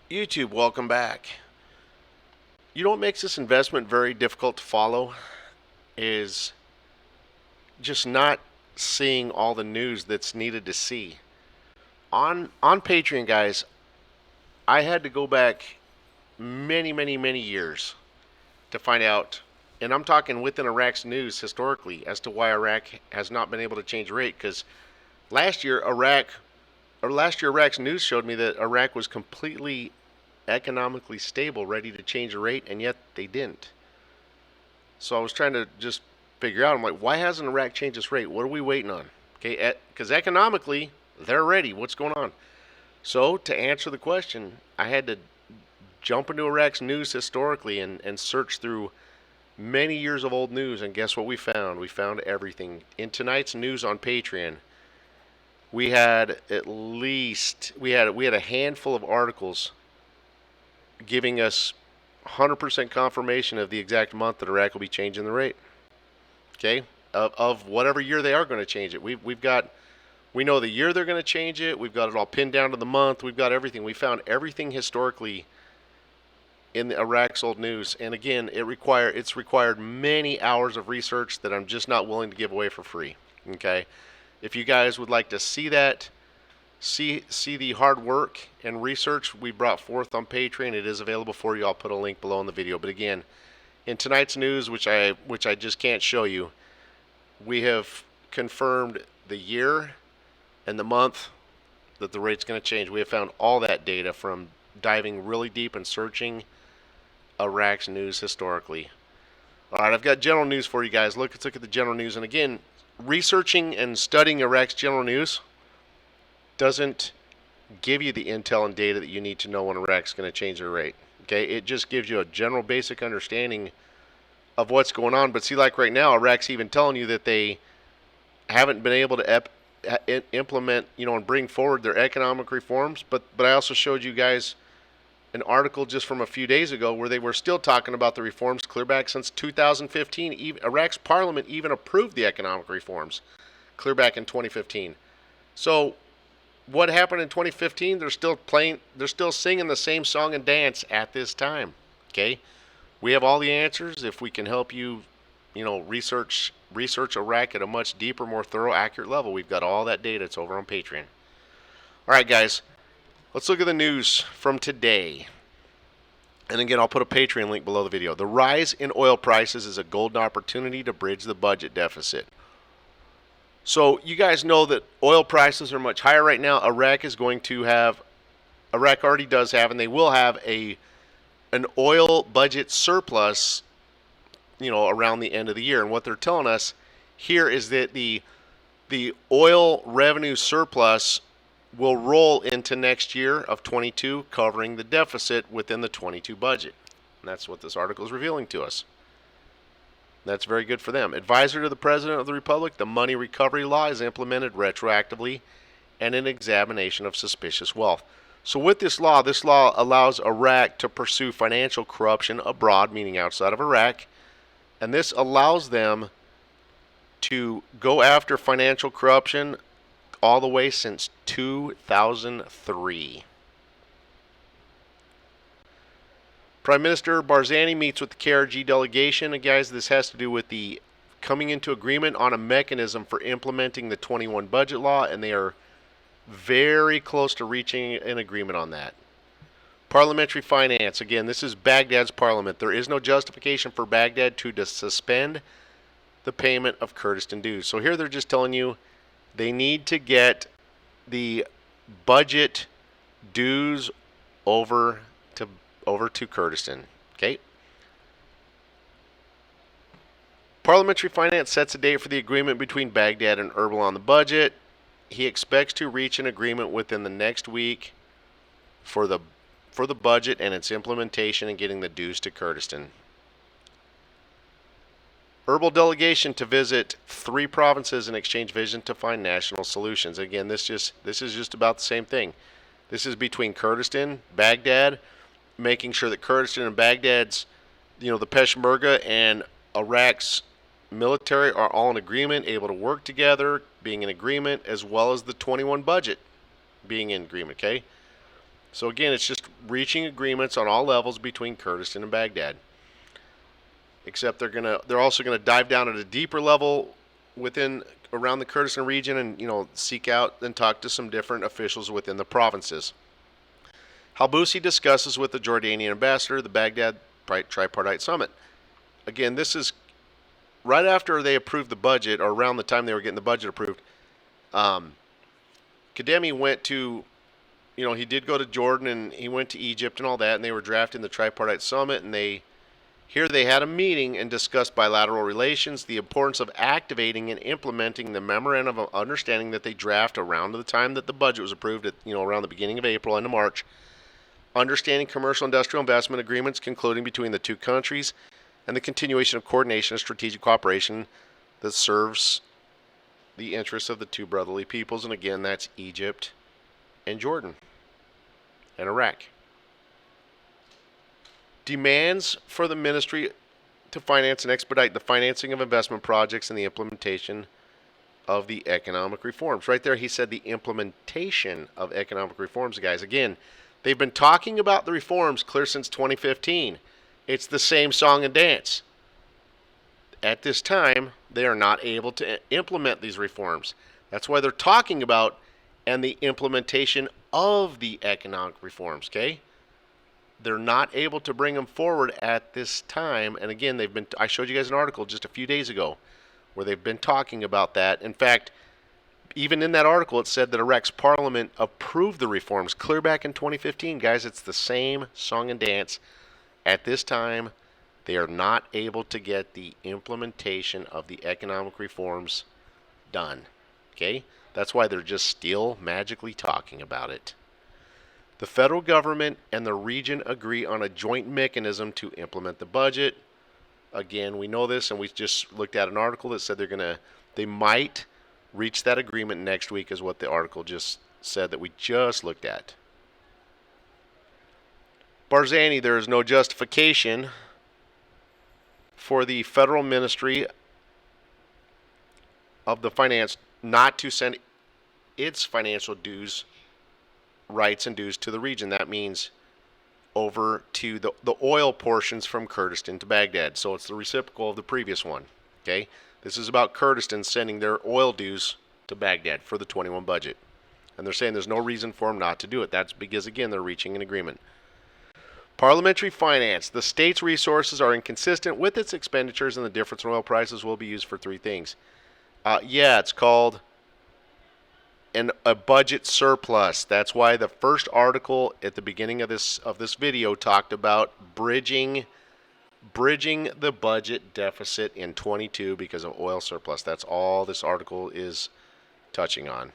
YouTube, welcome back. You know what makes this investment very difficult to follow is just not seeing all the news that's needed to see. On Patreon, guys, I had to go back many years to find out, and I'm talking within Iraq's news historically, as to why Iraq has not been able to change rate. Because last year, Iraq's news showed me that Iraq was completely economically stable, ready to change the rate, and yet they didn't. So I was trying to just figure out. I'm like, why hasn't Iraq changed its rate? What are we waiting on? Okay, because economically they're ready. What's going on? So to answer the question, I had to jump into Iraq's news historically and search through many years of old news. And guess what we found? We found everything. In tonight's news on Patreon, we had a handful of articles giving us 100% confirmation of the exact month that Iraq will be changing the rate. Okay, of whatever year they are going to change it. We know the year they're going to change it. We've got it all pinned down to the month. We've got everything. We found everything historically in the Iraq's old news. And again, it's required many hours of research that I'm just not willing to give away for free. Okay, if you guys would like to see that, see the hard work and research we brought forth on Patreon, it is available for you. I'll put a link below in the video. But again, in tonight's news, which I just can't show you, we have confirmed the year and the month that the rate's going to change. We have found all that data from diving really deep and searching Iraq's news historically. All right, I've got general news for you guys. Let's look at the general news. And again, researching and studying Iraq's general news doesn't give you the intel and data that you need to know when Iraq's going to change their rate. Okay, it just gives you a general basic understanding of what's going on. But see, like right now, Iraq's even telling you that they haven't been able to implement, and bring forward their economic reforms. But I also showed you guys an article just from a few days ago where they were still talking about the reforms clear back since 2015. Iraq's parliament even approved the economic reforms clear back in 2015. So what happened in 2015? They're still singing the same song and dance at this time. Okay, we have all the answers. If we can help you, research Iraq at a much deeper, more thorough, accurate level, we've got all that data. It's over on Patreon. All right, guys, let's look at the news from today. And again, I'll put a Patreon link below the video. The rise in oil prices is a golden opportunity to bridge the budget deficit. So you guys know that oil prices are much higher right now. Iraq already does have, and they will have an oil budget surplus, around the end of the year. And what they're telling us here is that the oil revenue surplus will roll into next year of 22, covering the deficit within the 22 budget. And that's what this article is revealing to us. That's very good for them. Advisor to the President of the Republic, the money recovery law is implemented retroactively and an examination of suspicious wealth. So with this law allows Iraq to pursue financial corruption abroad, meaning outside of Iraq, and this allows them to go after financial corruption all the way since 2003. Prime Minister Barzani meets with the KRG delegation. And guys, this has to do with the coming into agreement on a mechanism for implementing the 21 budget law, and they are very close to reaching an agreement on that. Parliamentary finance. Again, this is Baghdad's parliament. There is no justification for Baghdad to suspend the payment of Kurdistan dues. So here they're just telling you they need to get the budget dues over to Kurdistan. Okay. Parliamentary finance sets a date for the agreement between Baghdad and Erbil on the budget. He expects to reach an agreement within the next week for the budget and its implementation and getting the dues to Kurdistan. Erbil delegation to visit 3 provinces and exchange vision to find national solutions. Again, this is just about the same thing. This is between Kurdistan, Baghdad, making sure that Kurdistan and Baghdad's, the Peshmerga and Iraq's military are all in agreement, able to work together, being in agreement, as well as the 21 budget being in agreement, okay? So again, it's just reaching agreements on all levels between Kurdistan and Baghdad. Except they're also gonna dive down at a deeper level within around the Kurdistan region, and seek out and talk to some different officials within the provinces. Halbusi discusses with the Jordanian ambassador the Baghdad tripartite summit. Again, this is right after they approved the budget, or around the time they were getting the budget approved. Kademi went to, he did go to Jordan, and he went to Egypt and all that, and they were drafting the tripartite summit, and they had a meeting and discussed bilateral relations, the importance of activating and implementing the memorandum of understanding that they draft around the time that the budget was approved at, around the beginning of April, into March, understanding commercial industrial investment agreements concluding between the two countries, and the continuation of coordination and strategic cooperation that serves the interests of the two brotherly peoples. And again, that's Egypt and Jordan and Iraq. Demands for the ministry to finance and expedite the financing of investment projects and the implementation of the economic reforms. Right there, he said the implementation of economic reforms, guys. Again, they've been talking about the reforms clear since 2015. It's the same song and dance. At this time, they are not able to implement these reforms. That's why they're talking about and the implementation of the economic reforms, okay? They're not able to bring them forward at this time. And again, I showed you guys an article just a few days ago where they've been talking about that. In fact, even in that article, it said that Iraq's parliament approved the reforms clear back in 2015. Guys, it's the same song and dance. At this time, they are not able to get the implementation of the economic reforms done. Okay? That's why they're just still magically talking about it. The federal government and the region agree on a joint mechanism to implement the budget. Again, we know this, and we just looked at an article that said they might reach that agreement next week, is what the article just said that we just looked at. Barzani, there is no justification for the federal ministry of the finance not to send its financial rights and dues to the region. That means over to the oil portions from Kurdistan to Baghdad. So it's the reciprocal of the previous one. Okay? This is about Kurdistan sending their oil dues to Baghdad for the 21 budget. And they're saying there's no reason for them not to do it. That's because, again, they're reaching an agreement. Parliamentary finance. The state's resources are inconsistent with its expenditures, and the difference in oil prices will be used for three things. It's called a budget surplus. That's why the first article at the beginning of this video talked about bridging the budget deficit in 22 because of oil surplus. That's all this article is touching on.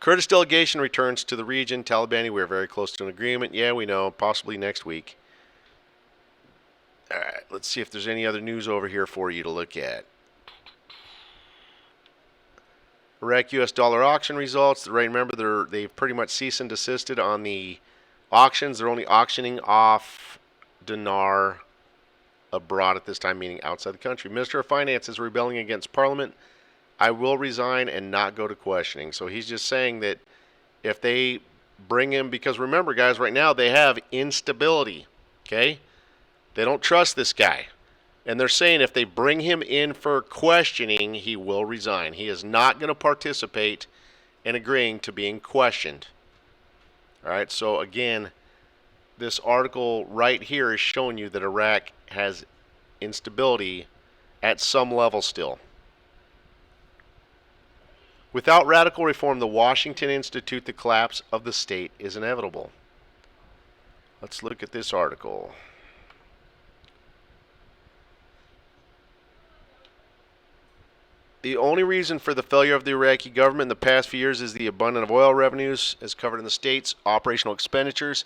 Kurdish delegation returns to the region. Talibani, we're very close to an agreement. Yeah, we know. Possibly next week. All right, let's see if there's any other news over here for you to look at. Iraq U.S. dollar auction results. Right, remember, they've pretty much ceased and desisted on the auctions. They're only auctioning off dinar abroad at this time, meaning outside the country. Minister of Finance is rebelling against Parliament. I will resign and not go to questioning. So he's just saying that if they bring him, because remember, guys, right now they have instability, okay? They don't trust this guy. And they're saying if they bring him in for questioning, he will resign. He is not going to participate in agreeing to being questioned. All right, so again, this article right here is showing you that Iraq has instability at some level still. Without radical reform, the Washington Institute, the collapse of the state is inevitable. Let's look at this article. The only reason for the failure of the Iraqi government in the past few years is the abundance of oil revenues, as covered in the state's operational expenditures,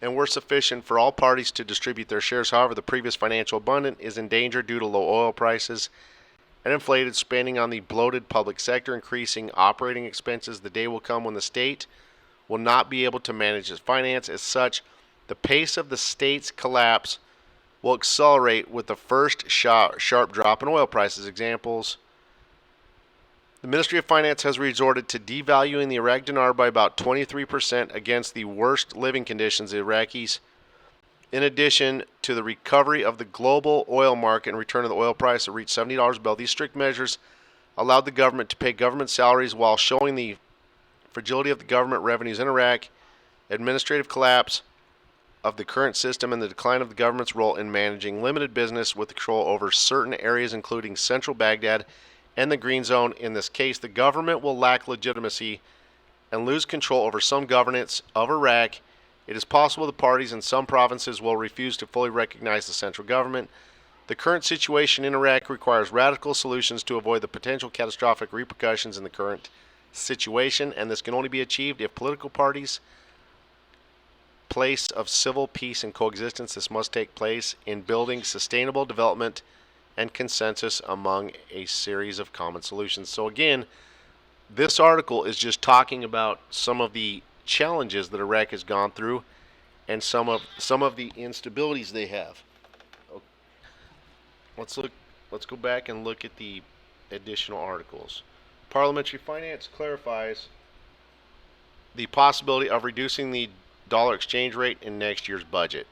and were sufficient for all parties to distribute their shares. However, the previous financial abundance is in danger due to low oil prices and inflated spending on the bloated public sector, increasing operating expenses. The day will come when the state will not be able to manage its finance. As such, the pace of the state's collapse will accelerate with the first sharp drop in oil prices. Examples The Ministry of Finance has resorted to devaluing the Iraq dinar by about 23% against the worst living conditions the Iraqis, in addition to the recovery of the global oil market and return of the oil price that reached $70 a barrel. These strict measures allowed the government to pay government salaries while showing the fragility of the government revenues in Iraq, administrative collapse of the current system, and the decline of the government's role in managing limited business with control over certain areas, including central Baghdad and the Green Zone. In this case, the government will lack legitimacy and lose control over some governance of Iraq. It is possible the parties in some provinces will refuse to fully recognize the central government. The current situation in Iraq requires radical solutions to avoid the potential catastrophic repercussions in the current situation, and this can only be achieved if political parties place of civil peace and coexistence. This must take place in building sustainable development and consensus among a series of common solutions. So again, this article is just talking about some of the challenges that Iraq has gone through and some of the instabilities they have. Let's go back and look at the additional articles. Parliamentary Finance clarifies the possibility of reducing the dollar exchange rate in next year's budget.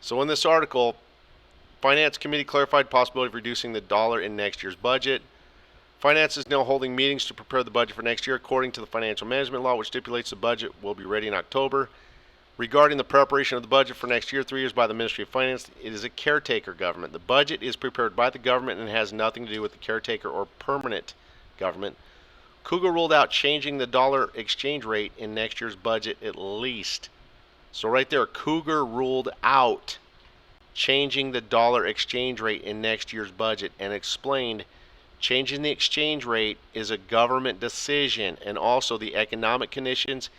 So in this article, Finance Committee clarified possibility of reducing the dollar in next year's budget. Finance is now holding meetings to prepare the budget for next year according to the financial management law, which stipulates the budget will be ready in October. Regarding the preparation of the budget for next year, 3 years by the Ministry of Finance, it is a caretaker government. The budget is prepared by the government and has nothing to do with the caretaker or permanent government. Cougar ruled out changing the dollar exchange rate in next year's budget at least. So right there, Cougar ruled out changing the dollar exchange rate in next year's budget and explained changing the exchange rate is a government decision, and also the economic conditions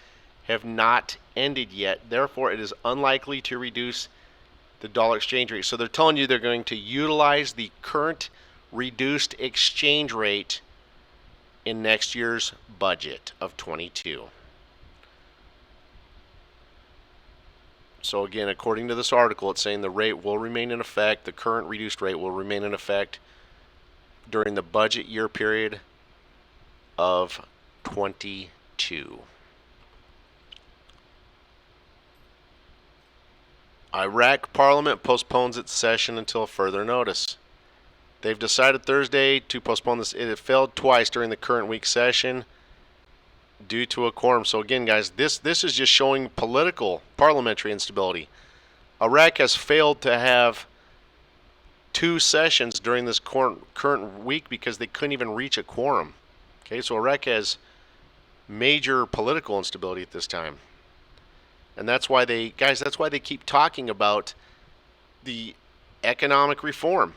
have not ended yet. Therefore, it is unlikely to reduce the dollar exchange rate. So they're telling you they're going to utilize the current reduced exchange rate in next year's budget of 22. So again, according to this article, it's saying the rate will remain in effect. The current reduced rate will remain in effect during the budget year period of 22. Iraq Parliament postpones its session until further notice. They've decided Thursday to postpone this. It had failed twice during the current week session due to a quorum. So again, guys, this is just showing political parliamentary instability. Iraq has failed to have 2 sessions during this current week because they couldn't even reach a quorum. Okay, so Iraq has major political instability at this time. And that's why that's why they keep talking about the economic reform.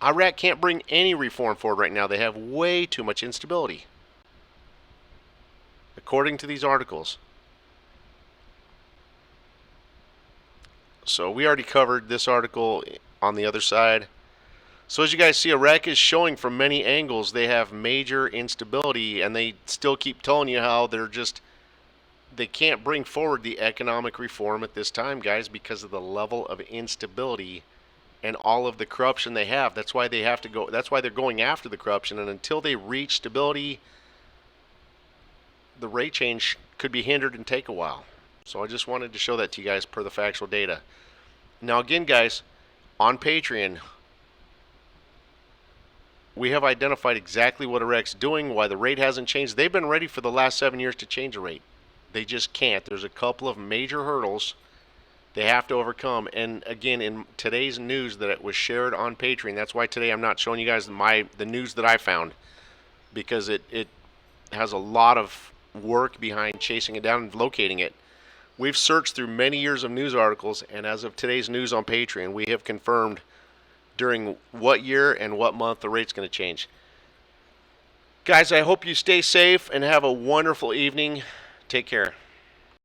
Iraq can't bring any reform forward right now. They have way too much instability, according to these articles. So we already covered this article on the other side. So as you guys see, Iraq is showing from many angles they have major instability, and they still keep telling you how they can't bring forward the economic reform at this time, guys, because of the level of instability and all of the corruption they have. That's why they have to go. That's why they're going after the corruption. And until they reach stability, the rate change could be hindered and take a while. So I just wanted to show that to you guys per the factual data. Now again, guys, on Patreon, we have identified exactly what Iraq's doing, why the rate hasn't changed. They've been ready for the last 7 years to change the rate. They just can't. There's a couple of major hurdles they have to overcome. And again, in today's news that it was shared on Patreon, that's why today I'm not showing you guys the news that I found, because it has a lot of work behind chasing it down and locating it. We've searched through many years of news articles, and as of today's news on Patreon, we have confirmed during what year and what month the rate's going to change. Guys, I hope you stay safe and have a wonderful evening. Take care.